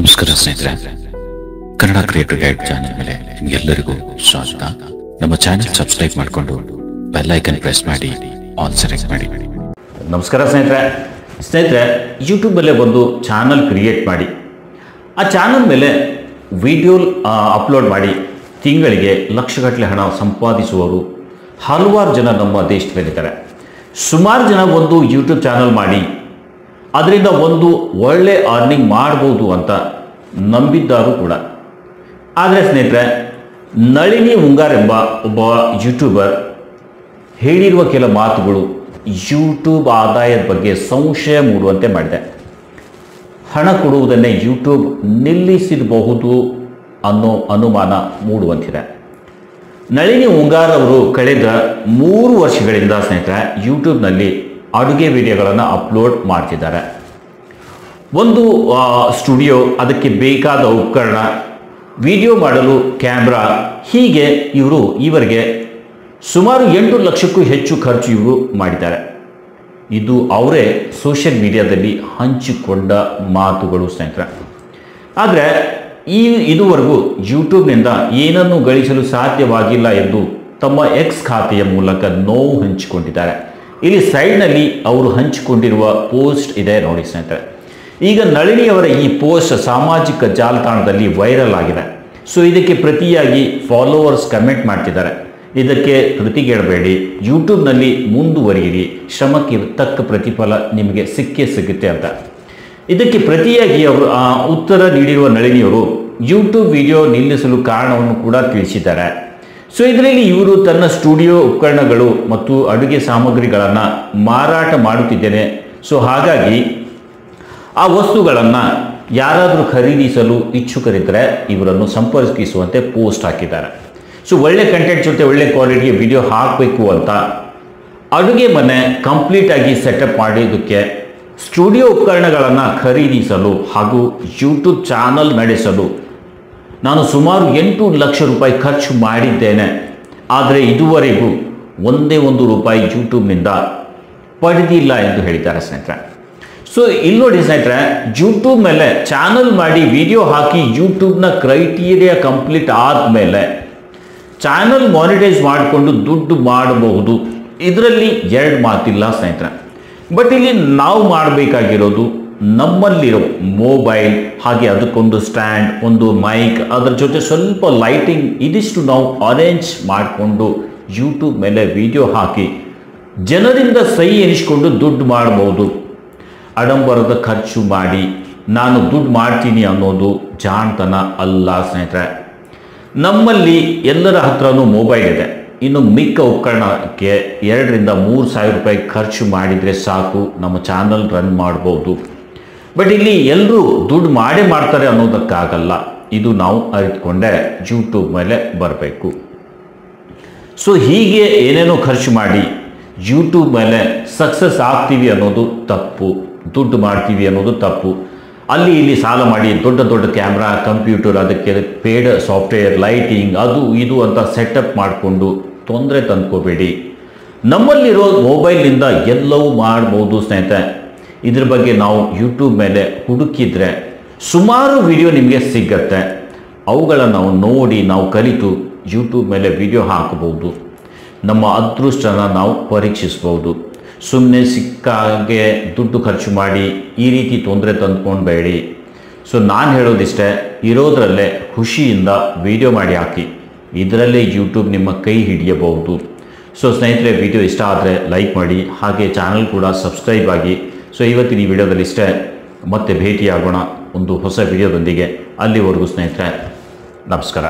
ನಮಸ್ಕಾರ ಸ್ನೇಹಿತರೆ, Kannada creator guide channel ಮೇಲೆ ನಿಮಗೆಲ್ಲರಿಗೂ ಸ್ವಾಗತ. ನಮ್ಮ ಚಾನೆಲ್ ಸಬ್ಸ್ಕ್ರೈಬ್ ಮಾಡಿಕೊಂಡು ಬೆಲ್ ಐಕನ್ ಪ್ರೆಸ್ ಮಾಡಿ ಆಲ್ ಸೆಲೆಕ್ಟ್ ಮಾಡಿ. ನಮಸ್ಕಾರ ಸ್ನೇಹಿತರೆ, ಯೂಟ್ಯೂಬಲ್ಲೇ ಒಂದು ಚಾನಲ್ ಕ್ರಿಯೇಟ್ ಮಾಡಿ ಆ ಚಾನಲ್ ಮೇಲೆ ವಿಡಿಯೋ ಅಪ್ಲೋಡ್ ಮಾಡಿ ತಿಂಗಳಿಗೆ ಲಕ್ಷಗಟ್ಟಲೆ ಹಣ ಸಂಪಾದಿಸುವವರು ಹಲವಾರು ಜನ ನಮ್ಮ ದೇಶದಲ್ಲಿದ್ದಾರೆ. ಸುಮಾರು ಜನ ಒಂದು ಯೂಟ್ಯೂಬ್ ಚಾನಲ್ ಮಾಡಿ ಅದರಿಂದ ಒಂದು ಒಳ್ಳೆ ಅರ್ನಿಂಗ್ ಮಾಡ್ಬೋದು ಅಂತ ನಂಬಿದ್ದಾರು ಕೂಡ. ಆದರೆ ಸ್ನೇಹಿತರೆ, ನಳಿನಿ ಉಂಗಾರ್ ಎಂಬ ಒಬ್ಬ ಯೂಟ್ಯೂಬರ್ ಹೇಳಿರುವ ಕೆಲ ಮಾತುಗಳು ಯೂಟ್ಯೂಬ್ ಆದಾಯದ ಬಗ್ಗೆ ಸಂಶಯ ಮೂಡುವಂತೆ ಮಾಡಿದೆ. ಹಣ ಕೊಡುವುದನ್ನೇ ಯೂಟ್ಯೂಬ್ ನಿಲ್ಲಿಸಬಹುದು ಅನ್ನೋ ಅನುಮಾನ ಮೂಡುವಂತಿದೆ. ನಳಿನಿ ಉಂಗಾರ್ ಅವರು ಕಳೆದ 3 ವರ್ಷಗಳಿಂದ ಸ್ನೇಹಿತರೆ ಯೂಟ್ಯೂಬ್ನಲ್ಲಿ ಅಡುಗೆ ವಿಡಿಯೋಗಳನ್ನು ಅಪ್ಲೋಡ್ ಮಾಡ್ತಿದ್ದಾರೆ. ಒಂದು ಸ್ಟುಡಿಯೋ, ಅದಕ್ಕೆ ಬೇಕಾದ ಉಪಕರಣ, ವಿಡಿಯೋ ಮಾಡಲು ಕ್ಯಾಮ್ರಾ, ಹೀಗೆ ಇವರಿಗೆ ಸುಮಾರು 8 ಲಕ್ಷಕ್ಕೂ ಹೆಚ್ಚು ಖರ್ಚು ಇವರು ಮಾಡಿದ್ದಾರೆ. ಇದು ಅವರೇ ಸೋಷಿಯಲ್ ಮೀಡಿಯಾದಲ್ಲಿ ಹಂಚಿಕೊಂಡ ಮಾತುಗಳು ಸ್ನೇಹಿತರೆ. ಆದರೆ ಇದುವರೆಗೂ ಯೂಟ್ಯೂಬ್ನಿಂದ ಏನನ್ನೂ ಗಳಿಸಲು ಸಾಧ್ಯವಾಗಿಲ್ಲ ಎಂದು ತಮ್ಮ ಎಕ್ಸ್ ಖಾತೆಯ ಮೂಲಕ ನೋವು ಹಂಚಿಕೊಂಡಿದ್ದಾರೆ. ಇಲ್ಲಿ ಸೈಡ್ನಲ್ಲಿ ಅವರು ಹಂಚಿಕೊಂಡಿರುವ ಪೋಸ್ಟ್ ಇದೆ ನೋಡಿ ಸ್ನೇಹಿತರೆ. ಈಗ ನಳಿನಿಯವರ ಈ ಪೋಸ್ಟ್ ಸಾಮಾಜಿಕ ಜಾಲತಾಣದಲ್ಲಿ ವೈರಲ್ ಆಗಿದೆ. ಸೊ ಇದಕ್ಕೆ ಪ್ರತಿಯಾಗಿ ಫಾಲೋವರ್ಸ್ ಕಮೆಂಟ್ ಮಾಡ್ತಿದ್ದಾರೆ, ಇದಕ್ಕೆ ಕೃತಿಗೆಡಬೇಡಿ, ಯೂಟ್ಯೂಬ್ನಲ್ಲಿ ಮುಂದುವರಿಯಿರಿ, ಶ್ರಮಕ್ಕೆ ತಕ್ಕ ಪ್ರತಿಫಲ ನಿಮಗೆ ಸಿಗುತ್ತೆ ಅಂತ. ಇದಕ್ಕೆ ಪ್ರತಿಯಾಗಿ ಅವರು ಉತ್ತರ ನೀಡಿರುವ ನಳಿನಿಯವರು ಯೂಟ್ಯೂಬ್ ವಿಡಿಯೋ ನಿಲ್ಲಿಸಲು ಕಾರಣವನ್ನು ಕೂಡ ತಿಳಿಸಿದ್ದಾರೆ. ಸೊ ಇದರಲ್ಲಿ ಇವರು ತನ್ನ ಸ್ಟುಡಿಯೋ ಉಪಕರಣಗಳು ಮತ್ತು ಅಡುಗೆ ಸಾಮಗ್ರಿಗಳನ್ನು ಮಾರಾಟ ಮಾಡುತ್ತಿದ್ದೇನೆ, ಸೊ ಹಾಗಾಗಿ ಆ ವಸ್ತುಗಳನ್ನು ಯಾರಾದರೂ ಖರೀದಿಸಲು ಇಚ್ಛುಕರಿದ್ದರೆ ಇವರನ್ನು ಸಂಪರ್ಕಿಸುವಂತೆ ಪೋಸ್ಟ್ ಹಾಕಿದ್ದಾರೆ. ಸೊ ಒಳ್ಳೆ ಕಂಟೆಂಟ್ ಜೊತೆ ಒಳ್ಳೆ ಕ್ವಾಲಿಟಿಗೆ ವಿಡಿಯೋ ಹಾಕಬೇಕು ಅಂತ ಅಡುಗೆ ಮನೆ ಕಂಪ್ಲೀಟಾಗಿ ಸೆಟಪ್ ಮಾಡಿದ್ದಕ್ಕೆ ಸ್ಟುಡಿಯೋ ಉಪಕರಣಗಳನ್ನು ಖರೀದಿಸಲು ಹಾಗೂ ಯೂಟ್ಯೂಬ್ ಚಾನಲ್ ನಡೆಸಲು ನಾನು ಸುಮಾರು 8 ಲಕ್ಷ ರೂಪಾಯಿ ಖರ್ಚು ಮಾಡಿದ್ದೇನೆ. ಆದರೆ ಇದುವರೆಗೂ ಒಂದೇ ಒಂದು ರೂಪಾಯಿ ಯೂಟ್ಯೂಬ್ನಿಂದ ಪಡೆದಿಲ್ಲ ಎಂದು ಹೇಳಿದ್ದಾರೆ ಸ್ನೇಹಿತರೆ. ಸೊ ಇಲ್ಲಿ ನೋಡಿ ಸ್ನೇಹಿತರೆ, ಯೂಟ್ಯೂಬ್ ಮೇಲೆ ಚಾನಲ್ ಮಾಡಿ ವಿಡಿಯೋ ಹಾಕಿ ಯೂಟ್ಯೂಬ್ನ ಕ್ರೈಟೀರಿಯಾ ಕಂಪ್ಲೀಟ್ ಆದಮೇಲೆ ಚಾನಲ್ ಮಾನಿಟೈಸ್ ಮಾಡಿಕೊಂಡು ದುಡ್ಡು ಮಾಡಬಹುದು. ಇದರಲ್ಲಿ 2 ಮಾತಿಲ್ಲ ಸ್ನೇಹಿತರೆ. ಬಟ್ ಇಲ್ಲಿ ನಾವು ಮಾಡಬೇಕಾಗಿರೋದು ನಮ್ಮಲ್ಲಿರೋ ಮೊಬೈಲ್, ಹಾಗೆ ಅದಕ್ಕೊಂದು ಸ್ಟ್ಯಾಂಡ್, ಒಂದು ಮೈಕ್, ಅದರ ಜೊತೆ ಸ್ವಲ್ಪ ಲೈಟಿಂಗ್, ಇದಿಷ್ಟು ನಾವು ಅರೇಂಜ್ ಮಾಡಿಕೊಂಡು ಯೂಟ್ಯೂಬ್ ಮೇಲೆ ವಿಡಿಯೋ ಹಾಕಿ ಜನರಿಂದ ಸಹಿ ಎನಿಸ್ಕೊಂಡು ದುಡ್ಡು ಮಾಡಬಹುದು. ಆಡಂಬರದ ಖರ್ಚು ಮಾಡಿ ನಾನು ದುಡ್ಡು ಮಾಡ್ತೀನಿ ಅನ್ನೋದು ಜಾಣತನ ಅಲ್ಲ ಸ್ನೇಹಿತರೆ. ನಮ್ಮಲ್ಲಿ ಎಲ್ಲರ ಹತ್ರನೂ ಮೊಬೈಲ್ ಇದೆ. ಇನ್ನು ಮಿಕ್ಕ ಉಪಕರಣಕ್ಕೆ 2 ರಿಂದ 3 ಸಾವಿರ ರೂಪಾಯಿ ಖರ್ಚು ಮಾಡಿದರೆ ಸಾಕು, ನಮ್ಮ ಚಾನಲ್ ರನ್ ಮಾಡ್ಬೋದು. ಬಟ್ ಇಲ್ಲಿ ಎಲ್ಲರೂ ದುಡ್ಡು ಮಾಡ್ತಾರೆ ಅನ್ನೋದಕ್ಕಾಗಲ್ಲ. ಇದು ನಾವು ಅರಿತುಕೊಂಡೆ ಯೂಟ್ಯೂಬ್ ಮೇಲೆ ಬರಬೇಕು. ಸೊ ಹೀಗೆ ಏನೇನೋ ಖರ್ಚು ಮಾಡಿ ಯೂಟ್ಯೂಬ್ ಮೇಲೆ ಸಕ್ಸಸ್ ಆಗ್ತೀವಿ ಅನ್ನೋದು ತಪ್ಪು, ದುಡ್ಡು ಮಾಡ್ತೀವಿ ಅನ್ನೋದು ತಪ್ಪು. ಅಲ್ಲಿ ಇಲ್ಲಿ ಸಾಲ ಮಾಡಿ ದೊಡ್ಡ ಕ್ಯಾಮ್ರಾ, ಕಂಪ್ಯೂಟರ್, ಅದಕ್ಕೆ ಪೇಡ್ ಸಾಫ್ಟ್ವೇರ್, ಲೈಟಿಂಗ್, ಅದು ಇದು ಅಂತ ಸೆಟಪ್ ಮಾಡಿಕೊಂಡು ತೊಂದರೆ ತಂದ್ಕೋಬೇಡಿ. ನಮ್ಮಲ್ಲಿರೋ ಮೊಬೈಲ್ನಿಂದ ಎಲ್ಲವೂ ಮಾಡ್ಬೋದು ಸ್ನೇಹಿತರೆ. ಇದ್ರ ಬಗ್ಗೆ ನಾವು ಯೂಟ್ಯೂಬ್ ಮೇಲೆ ಹುಡುಕಿದ್ರೆ ಸುಮಾರು ವಿಡಿಯೋ ನಿಮಗೆ ಸಿಗತ್ತೆ. ಅವುಗಳನ್ನು ನಾವು ನೋಡಿ ನಾವು ಕಲಿತು ಯೂಟ್ಯೂಬ್ ಮೇಲೆ ವಿಡಿಯೋ ಹಾಕಬಹುದು. ನಮ್ಮ ಅದೃಷ್ಟನ ನಾವು ಪರೀಕ್ಷಿಸ್ಬೋದು. ಸುಮ್ಮನೆ ಸಿಕ್ಕಾಗೆ ದುಡ್ಡು ಖರ್ಚು ಮಾಡಿ ಈ ರೀತಿ ತೊಂದರೆ ತಂದ್ಕೊಳ್ಬೇಡಿ. ಸೊ ನಾನು ಹೇಳೋದಿಷ್ಟೇ, ಇರೋದ್ರಲ್ಲೇ ಖುಷಿಯಿಂದ ವಿಡಿಯೋ ಮಾಡಿ ಹಾಕಿ, ಇದರಲ್ಲೇ ಯೂಟ್ಯೂಬ್ ನಿಮ್ಮ ಕೈ ಹಿಡಿಯಬಹುದು. ಸೊ ಸ್ನೇಹಿತರೆ, ವಿಡಿಯೋ ಇಷ್ಟ ಆದರೆ ಲೈಕ್ ಮಾಡಿ, ಹಾಗೆ ಚಾನಲ್ ಕೂಡ ಸಬ್ಸ್ಕ್ರೈಬ್ ಆಗಿ. ಸೊ ಇವತ್ತಿನ ಈ ವಿಡಿಯೋದಲ್ಲಿ ಇಷ್ಟೇ, ಮತ್ತೆ ಭೇಟಿಯಾಗೋಣ ಒಂದು ಹೊಸ ವಿಡಿಯೋದೊಂದಿಗೆ. ಅಲ್ಲಿವರೆಗೂ ಸ್ನೇಹಿತರೆ, ನಮಸ್ಕಾರ.